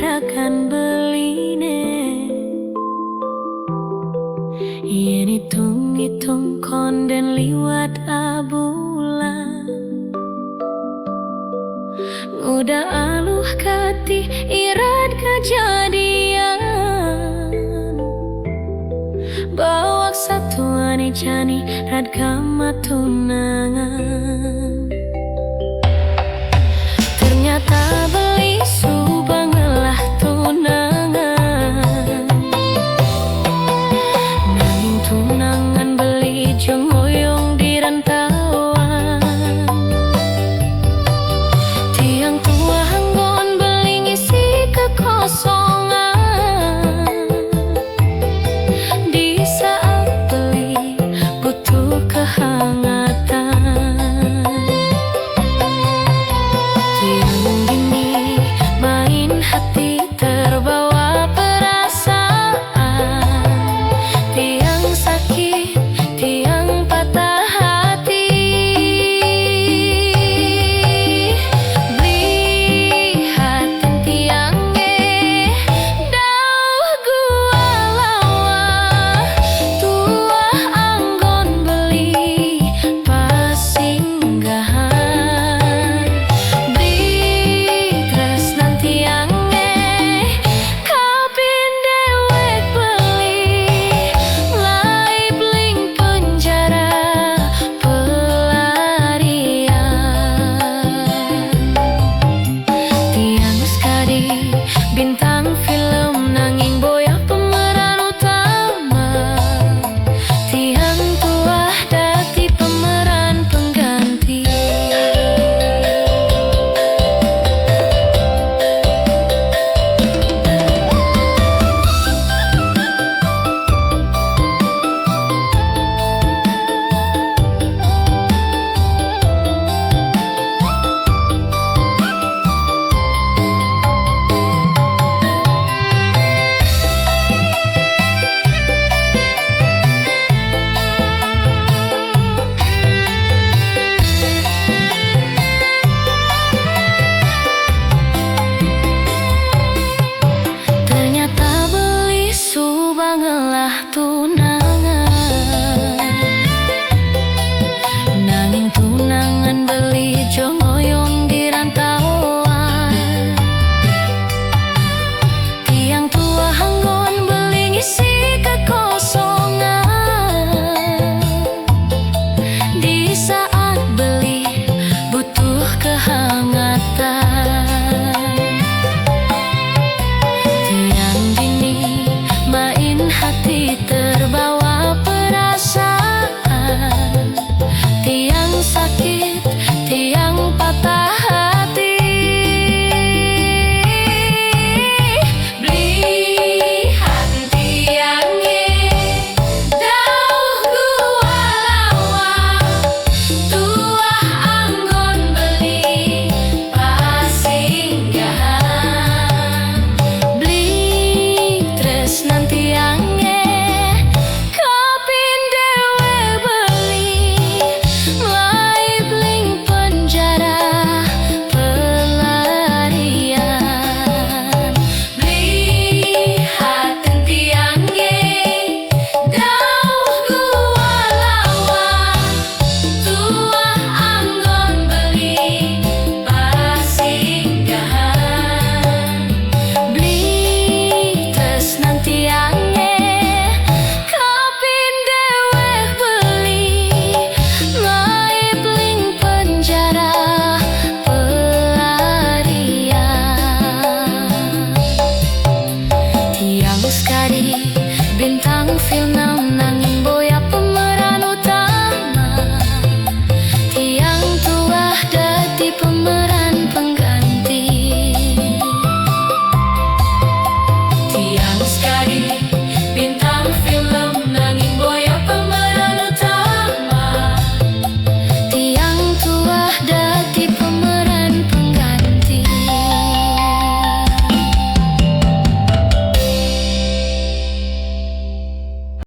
gerakan beline. Yen hitung-hitung konden liwat abulan, udah aluh kati irat kejadian. Bawak satu ane jani rad kama tunangan. Ternyata beli subang ngelah tunangan. Nanging tunangan beli jeng hoyong di rantauan. Tiang tua hanggon beli ngisi kekosongan. Di saat beli butuh kehangatan. Tiang dini main hati terbawa perasaan. Tiang sakit, tiang patah hati. Lihat tiang dauh gua lawa. Tuah anggon beli pasinggahan. Tres nanti kabin dewek beli. Lai bling penjara pelarian. Tiang sekali bintang film nanging boya pemeran utama. Tiang tua dati pemeran pengganti. Ternyata beli subang ngelah tunangan. Nanging tunangan beli jong hoyong di rantauan. Tiang tua hanggon beli ngisi kekosongan. Di saat beli butuh kehangan.